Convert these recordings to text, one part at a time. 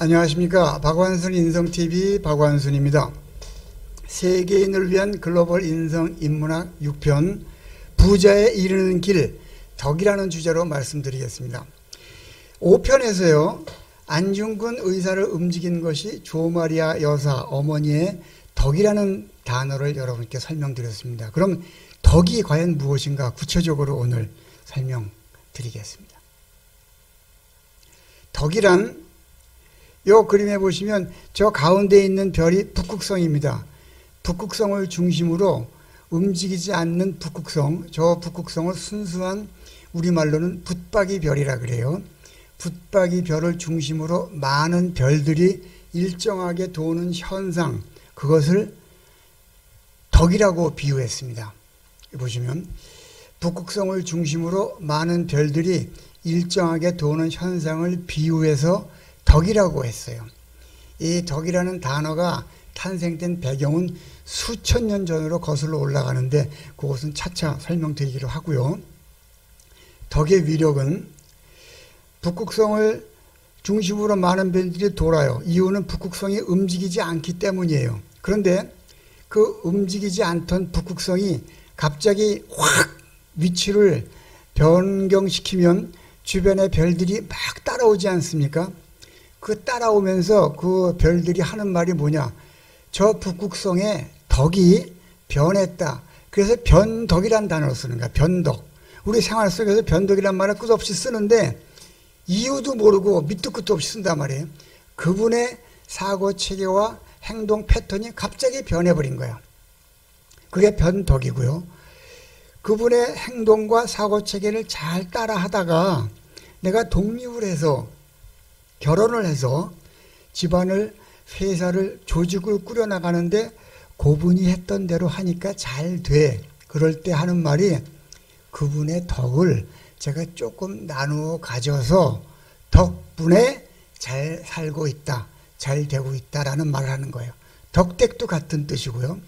안녕하십니까. 박완순 인성TV 박완순입니다. 세계인을 위한 글로벌 인성 인문학 6편 부자에 이르는 길 덕이라는 주제로 말씀드리겠습니다. 5편에서요. 안중근 의사를 움직인 것이 조마리아 여사 어머니의 덕이라는 단어를 여러분께 설명드렸습니다. 그럼 덕이 과연 무엇인가 구체적으로 오늘 설명드리겠습니다. 덕이란 요 그림에 보시면 저 가운데 있는 별이 북극성입니다. 북극성을 중심으로 움직이지 않는 북극성, 저 북극성을 순수한 우리말로는 붙박이 별이라 그래요. 붙박이 별을 중심으로 많은 별들이 일정하게 도는 현상, 그것을 덕이라고 비유했습니다. 보시면 북극성을 중심으로 많은 별들이 일정하게 도는 현상을 비유해서 덕이라고 했어요. 이 덕이라는 단어가 탄생된 배경은 수천 년 전으로 거슬러 올라가는데 그것은 차차 설명드리기로 하고요. 덕의 위력은 북극성을 중심으로 많은 별들이 돌아요. 이유는 북극성이 움직이지 않기 때문이에요. 그런데 그 움직이지 않던 북극성이 갑자기 확 위치를 변경시키면 주변의 별들이 막 따라오지 않습니까? 그 따라오면서 그 별들이 하는 말이 뭐냐? 저 북극성의 덕이 변했다. 그래서 변덕이라는 단어를 쓰는 거야. 변덕. 우리 생활 속에서 변덕이라는 말을 끝없이 쓰는데 이유도 모르고 밑도 끝도 없이 쓴단 말이에요. 그분의 사고 체계와 행동 패턴이 갑자기 변해버린 거야. 그게 변덕이고요. 그분의 행동과 사고 체계를 잘 따라 하다가 내가 독립을 해서 결혼을 해서 집안을, 회사를, 조직을 꾸려나가는데 그분이 했던 대로 하니까 잘 돼. 그럴 때 하는 말이 그분의 덕을 제가 조금 나누어 가져서 덕분에 잘 살고 있다. 잘 되고 있다라는 말을 하는 거예요. 덕택도 같은 뜻이고요.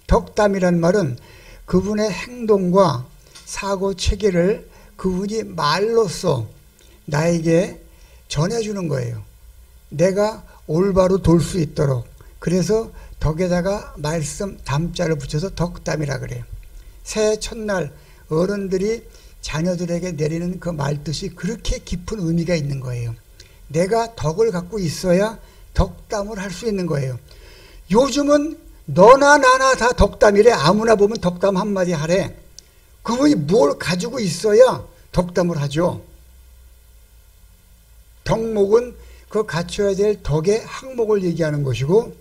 덕담이라는 말은 그분의 행동과 사고 체계를 그분이 말로써 나에게 전해주는 거예요. 내가 올바로 돌 수 있도록. 그래서 덕에다가 말씀 담자를 붙여서 덕담이라 그래요. 새해 첫날 어른들이 자녀들에게 내리는 그 말뜻이 그렇게 깊은 의미가 있는 거예요. 내가 덕을 갖고 있어야 덕담을 할 수 있는 거예요. 요즘은 너나 나나 다 덕담이래. 아무나 보면 덕담 한마디 하래. 그분이 뭘 가지고 있어야 덕담을 하죠. 덕목은 그 갖춰야 될 덕의 항목을 얘기하는 것이고,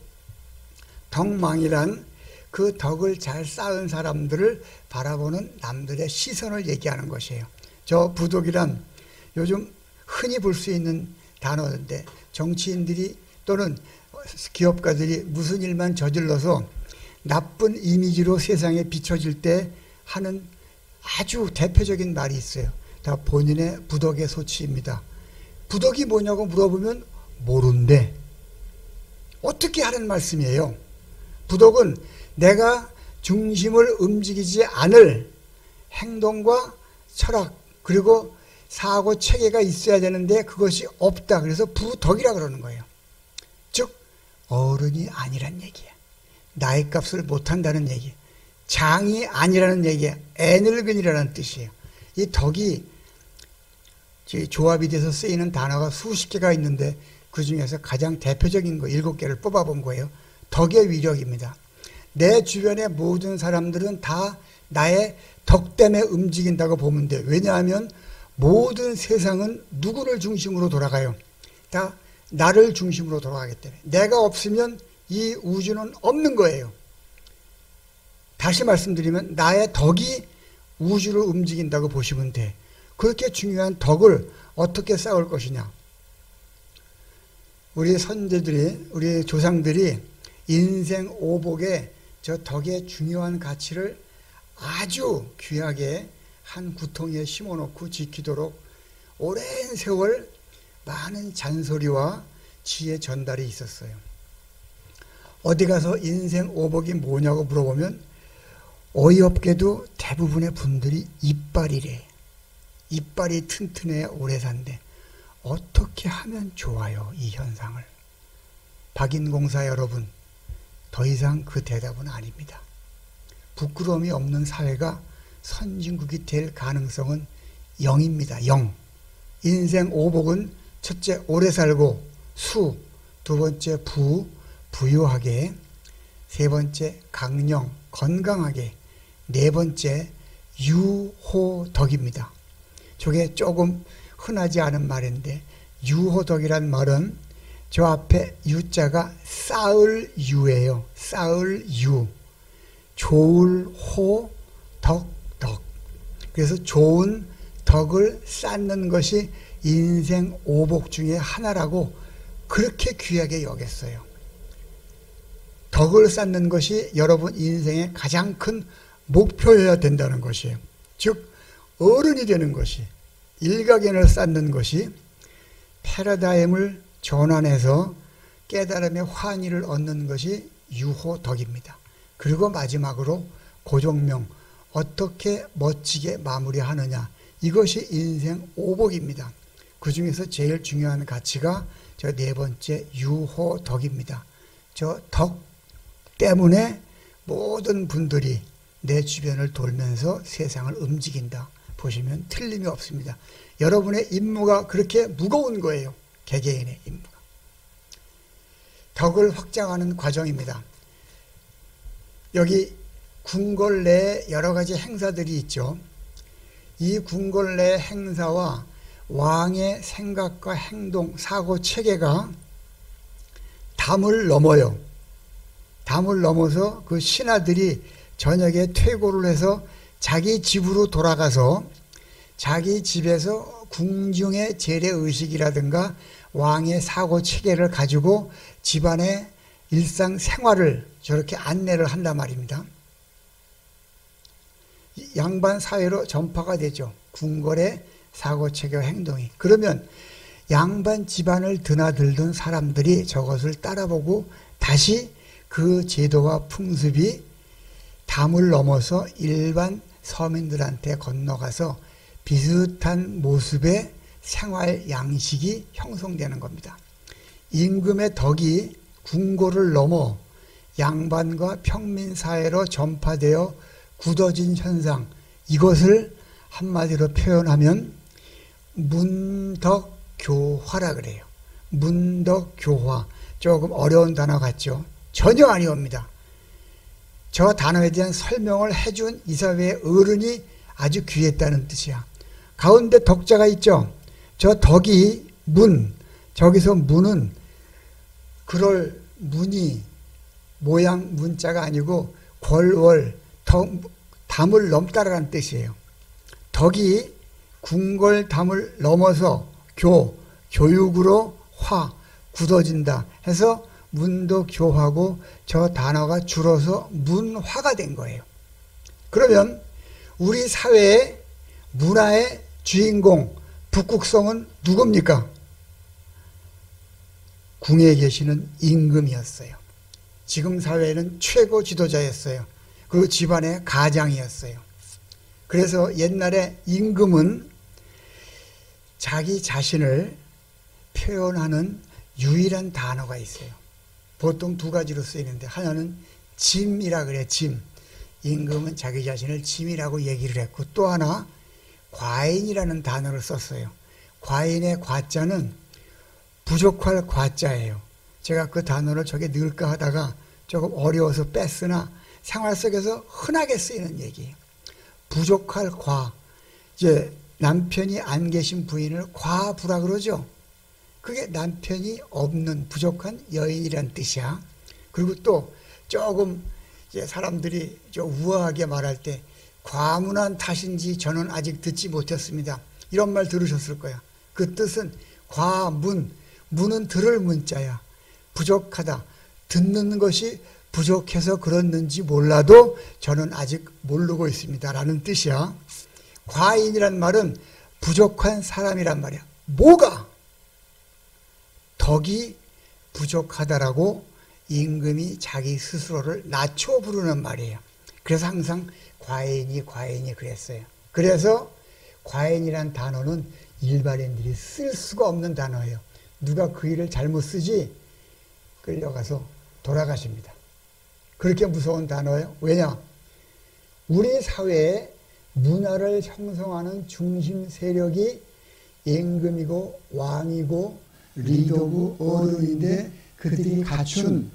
덕망이란 그 덕을 잘 쌓은 사람들을 바라보는 남들의 시선을 얘기하는 것이에요. 저 부덕이란 요즘 흔히 볼 수 있는 단어인데 정치인들이 또는 기업가들이 무슨 일만 저질러서 나쁜 이미지로 세상에 비춰질 때 하는 아주 대표적인 말이 있어요. 다 본인의 부덕의 소치입니다. 부덕이 뭐냐고 물어보면 모른대. 어떻게 하는 말씀이에요? 부덕은 내가 중심을 움직이지 않을 행동과 철학 그리고 사고 체계가 있어야 되는데 그것이 없다. 그래서 부덕이라 그러는 거예요. 즉 어른이 아니란 얘기야. 나이 값을 못한다는 얘기야. 장이 아니라는 얘기야. 애늙은이라는 뜻이에요. 이 덕이 조합이 돼서 쓰이는 단어가 수십 개가 있는데 그 중에서 가장 대표적인 거 7개를 뽑아본 거예요. 덕의 위력입니다. 내 주변의 모든 사람들은 다 나의 덕 때문에 움직인다고 보면 돼. 왜냐하면 모든 세상은 누구를 중심으로 돌아가요? 다 나를 중심으로 돌아가기 때문에. 내가 없으면 이 우주는 없는 거예요. 다시 말씀드리면 나의 덕이 우주를 움직인다고 보시면 돼. 그렇게 중요한 덕을 어떻게 쌓을 것이냐. 우리 선제들이, 우리 조상들이 인생 오복에 저 덕의 중요한 가치를 아주 귀하게 한 구덩이에 심어놓고 지키도록 오랜 세월 많은 잔소리와 지혜 전달이 있었어요. 어디 가서 인생 오복이 뭐냐고 물어보면 어이없게도 대부분의 분들이 이빨이래. 이빨이 튼튼해야 오래 산대. 어떻게 하면 좋아요, 이 현상을? 박인공사 여러분, 더 이상 그 대답은 아닙니다. 부끄러움이 없는 사회가 선진국이 될 가능성은 0입니다. 0. 인생 오복은 첫째, 오래 살고 수, 두 번째, 부유하게, 세 번째, 강령, 건강하게, 네 번째, 유호덕입니다. 저게 조금 흔하지 않은 말인데 유호덕이란 말은 저 앞에 유자가 쌓을 유예요. 쌓을 유. 좋을 호, 덕. 그래서 좋은 덕을 쌓는 것이 인생 오복 중에 하나라고 그렇게 귀하게 여겼어요. 덕을 쌓는 것이 여러분 인생의 가장 큰 목표여야 된다는 것이에요. 즉 어른이 되는 것이, 일가견을 쌓는 것이, 패러다임을 전환해서 깨달음의 환희를 얻는 것이 유호덕입니다. 그리고 마지막으로 고종명, 어떻게 멋지게 마무리하느냐, 이것이 인생 오복입니다. 그 중에서 제일 중요한 가치가 저 네 번째 유호덕입니다. 저 덕 때문에 모든 분들이 내 주변을 돌면서 세상을 움직인다. 보시면 틀림이 없습니다. 여러분의 임무가 그렇게 무거운 거예요. 개개인의 임무가. 덕을 확장하는 과정입니다. 여기 궁궐 내에 여러 가지 행사들이 있죠. 이 궁궐 내 행사와 왕의 생각과 행동, 사고, 체계가 담을 넘어요. 담을 넘어서 그 신하들이 저녁에 퇴고를 해서 자기 집으로 돌아가서 자기 집에서 궁중의 재래의식이라든가 왕의 사고 체계를 가지고 집안의 일상생활을 저렇게 안내를 한단 말입니다. 양반 사회로 전파가 되죠. 궁궐의 사고체계와 행동이. 그러면 양반 집안을 드나들던 사람들이 저것을 따라보고 다시 그 제도와 풍습이 담을 넘어서 일반 서민들한테 건너가서 비슷한 모습의 생활 양식이 형성되는 겁니다. 임금의 덕이 궁궐을 넘어 양반과 평민 사회로 전파되어 굳어진 현상, 이것을 한마디로 표현하면 문덕교화라 그래요. 문덕교화. 조금 어려운 단어 같죠? 전혀 아니옵니다. 저 단어에 대한 설명을 해준 이 사회의 어른이 아주 귀했다는 뜻이야. 가운데 덕자가 있죠? 저 덕이 문, 저기서 문은 그럴 문이 모양 문자가 아니고 권월, 담을 넘다라는 뜻이에요. 덕이 궁궐 담을 넘어서 교육으로 화, 굳어진다 해서 문덕교화고 저 단어가 줄어서 문화가 된 거예요. 그러면 우리 사회의 문화의 주인공 북극성은 누굽니까? 궁에 계시는 임금이었어요. 지금 사회는 최고 지도자였어요. 그 집안의 가장이었어요. 그래서 옛날에 임금은 자기 자신을 표현하는 유일한 단어가 있어요. 보통 두 가지로 쓰이는데 하나는 짐이라 그래. 짐. 임금은 자기 자신을 짐이라고 얘기를 했고, 또 하나 과인이라는 단어를 썼어요. 과인의 과자는 부족할 과자예요. 제가 그 단어를 저게 넣을까 하다가 조금 어려워서 뺐으나 생활 속에서 흔하게 쓰이는 얘기예요. 부족할 과. 이제 남편이 안 계신 부인을 과부라 그러죠. 그게 남편이 없는 부족한 여인이란 뜻이야. 그리고 또 조금 이제 사람들이 좀 우아하게 말할 때 과문한 탓인지 저는 아직 듣지 못했습니다. 이런 말 들으셨을 거야. 그 뜻은 과문, 문은 들을 문자야. 부족하다. 듣는 것이 부족해서 그렇는지 몰라도 저는 아직 모르고 있습니다. 라는 뜻이야. 과인이란 말은 부족한 사람이란 말이야. 뭐가? 덕이 부족하다라고 임금이 자기 스스로를 낮춰 부르는 말이에요. 그래서 항상 과인이 그랬어요. 그래서 과인이란 단어는 일반인들이 쓸 수가 없는 단어예요. 누가 그 일을 잘못 쓰지 끌려가서 돌아가십니다. 그렇게 무서운 단어예요. 왜냐? 우리 사회에 문화를 형성하는 중심 세력이 임금이고 왕이고 리더고 어른인데 그들이 갖춘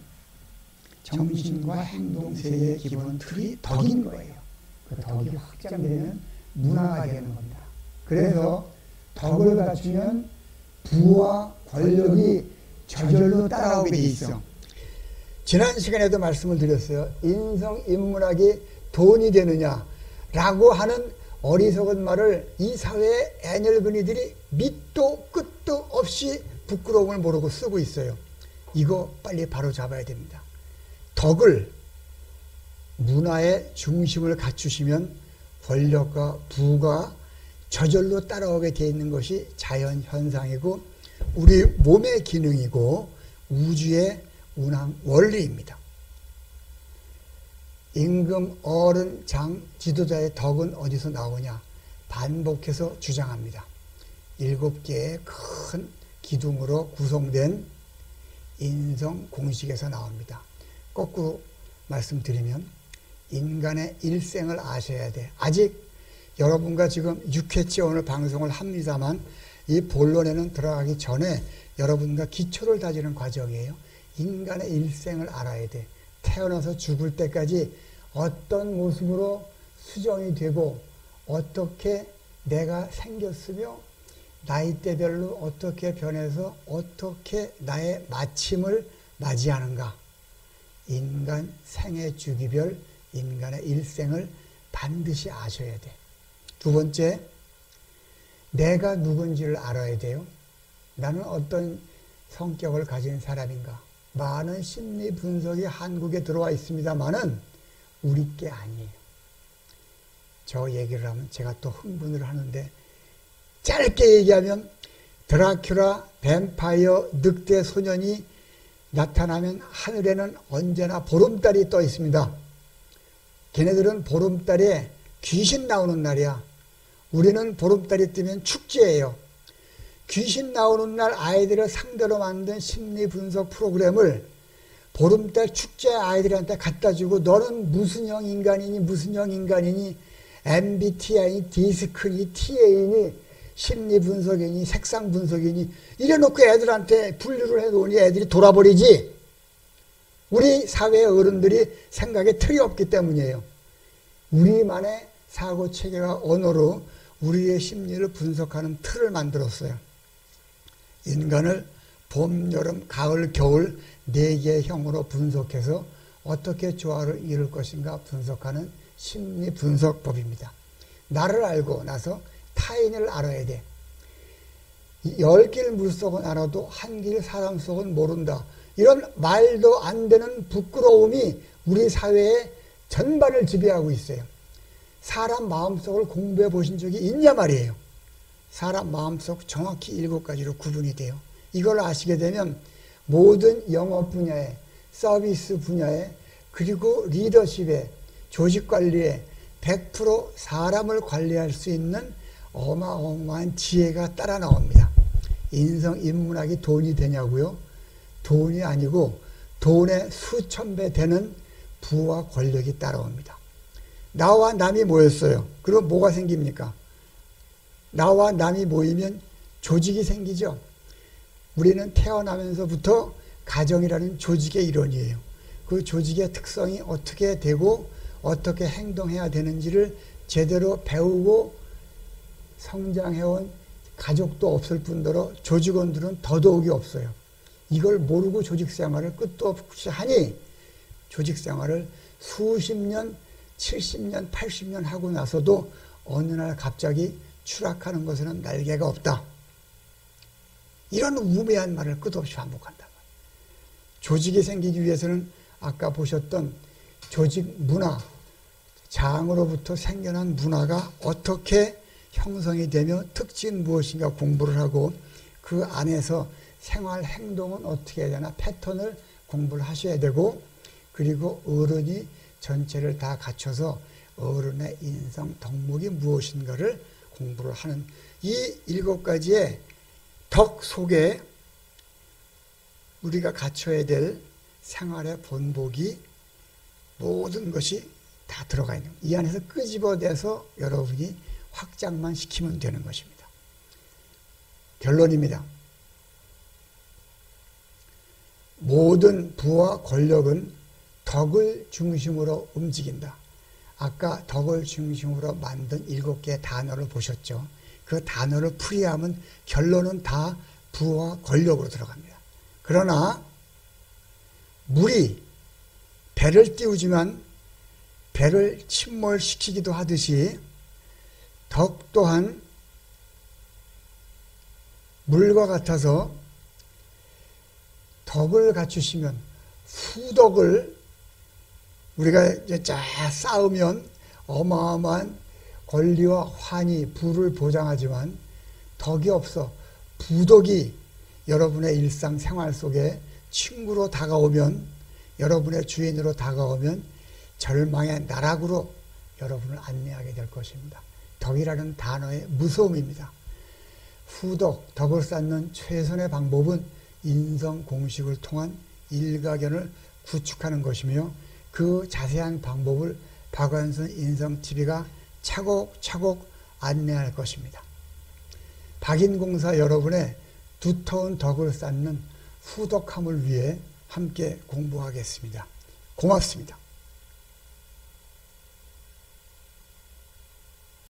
정신과 행동 세계의 기본 틀이 덕인 거예요. 그 덕이 확장되면 문화가 되는 겁니다. 그래서 덕을 갖추면 부와 권력이 저절로 따라오게 돼 있어. 지난 시간에도 말씀을 드렸어요. 인성인문학이 돈이 되느냐라고 하는 어리석은 말을 이 사회의 애늙은이들이 밑도 끝도 없이 부끄러움을 모르고 쓰고 있어요. 이거 빨리 바로 잡아야 됩니다. 덕을, 문화의 중심을 갖추시면 권력과 부가 저절로 따라오게 되어 있는 것이 자연현상이고 우리 몸의 기능이고 우주의 운항 원리입니다. 임금, 어른, 장, 지도자의 덕은 어디서 나오냐? 반복해서 주장합니다. 7개의 큰 기둥으로 구성된 인성 공식에서 나옵니다. 거꾸로 말씀드리면 인간의 일생을 아셔야 돼. 아직 여러분과 지금 6회째 오늘 방송을 합니다만 이 본론에는 들어가기 전에 여러분과 기초를 다지는 과정이에요. 인간의 일생을 알아야 돼. 태어나서 죽을 때까지 어떤 모습으로 수정이 되고 어떻게 내가 생겼으며 나이대별로 어떻게 변해서 어떻게 나의 마침을 맞이하는가. 인간 생애 주기별 인간의 일생을 반드시 아셔야 돼. 두 번째, 내가 누군지를 알아야 돼요. 나는 어떤 성격을 가진 사람인가. 많은 심리 분석이 한국에 들어와 있습니다만은 우리 게 아니에요. 저 얘기를 하면 제가 또 흥분을 하는데 짧게 얘기하면 드라큘라, 뱀파이어, 늑대 소년이 나타나면 하늘에는 언제나 보름달이 떠 있습니다. 걔네들은 보름달에 귀신 나오는 날이야. 우리는 보름달이 뜨면 축제예요. 귀신 나오는 날 아이들을 상대로 만든 심리 분석 프로그램을 보름달 축제 아이들한테 갖다 주고 너는 무슨 형 인간이니 무슨 형 인간이니 MBTI니 디스크니 TA니 심리 분석이니 색상 분석이니 이래놓고 애들한테 분류를 해놓으니 애들이 돌아버리지. 우리 사회의 어른들이 생각에 틀이 없기 때문이에요. 우리만의 사고체계와 언어로 우리의 심리를 분석하는 틀을 만들었어요. 인간을 봄, 여름, 가을, 겨울 4개의 형으로 분석해서 어떻게 조화를 이룰 것인가 분석하는 심리 분석법입니다. 나를 알고 나서 타인을 알아야 돼. 10길 물속은 알아도 한 길 사람 속은 모른다. 이런 말도 안 되는 부끄러움이 우리 사회의 전반을 지배하고 있어요. 사람 마음속을 공부해 보신 적이 있냐 말이에요. 사람 마음속 정확히 7가지로 구분이 돼요. 이걸 아시게 되면 모든 영업 분야에, 서비스 분야에, 그리고 리더십에, 조직관리에 100% 사람을 관리할 수 있는 어마어마한 지혜가 따라 나옵니다. 인성인문학이 돈이 되냐고요? 돈이 아니고 돈의 수천 배 되는 부와 권력이 따라옵니다. 나와 남이 모였어요. 그럼 뭐가 생깁니까? 나와 남이 모이면 조직이 생기죠. 우리는 태어나면서부터 가정이라는 조직의 일원이에요. 그 조직의 특성이 어떻게 되고 어떻게 행동해야 되는지를 제대로 배우고 성장해온 가족도 없을 뿐더러 조직원들은 더더욱이 없어요. 이걸 모르고 조직생활을 끝도 없이 하니 조직생활을 수십 년, 70년, 80년 하고 나서도 어느 날 갑자기 추락하는 것에는 날개가 없다. 이런 우매한 말을 끝없이 반복한다. 조직이 생기기 위해서는 아까 보셨던 조직 문화, 장으로부터 생겨난 문화가 어떻게 형성이 되며 특징 무엇인가 공부를 하고 그 안에서 생활 행동은 어떻게 해야 되나 패턴을 공부를 하셔야 되고 그리고 어른이 전체를 다 갖춰서 어른의 인성, 덕목이 무엇인가를 공부를 하는 이 7가지의 덕 속에 우리가 갖춰야 될 생활의 본보기 모든 것이 다 들어가 있는 거예요. 이 안에서 끄집어내서 여러분이 확장만 시키면 되는 것입니다. 결론입니다. 모든 부와 권력은 덕을 중심으로 움직인다. 아까 덕을 중심으로 만든 7개의 단어를 보셨죠. 그 단어를 풀이하면 결론은 다 부와 권력으로 들어갑니다. 그러나 물이 배를 띄우지만 배를 침몰시키기도 하듯이 덕 또한 물과 같아서 덕을 갖추시면 후덕을 우리가 이제 쫙 쌓으면 어마어마한 권리와 환희, 부를 보장하지만 덕이 없어 부덕이 여러분의 일상생활 속에 친구로 다가오면, 여러분의 주인으로 다가오면 절망의 나락으로 여러분을 안내하게 될 것입니다. 덕이라는 단어의 무서움입니다. 후덕, 덕을 쌓는 최선의 방법은 인성 공식을 통한 일가견을 구축하는 것이며, 그 자세한 방법을 박완순 인성TV가 차곡차곡 안내할 것입니다. 박인공사 여러분의 두터운 덕을 쌓는 후덕함을 위해 함께 공부하겠습니다. 고맙습니다.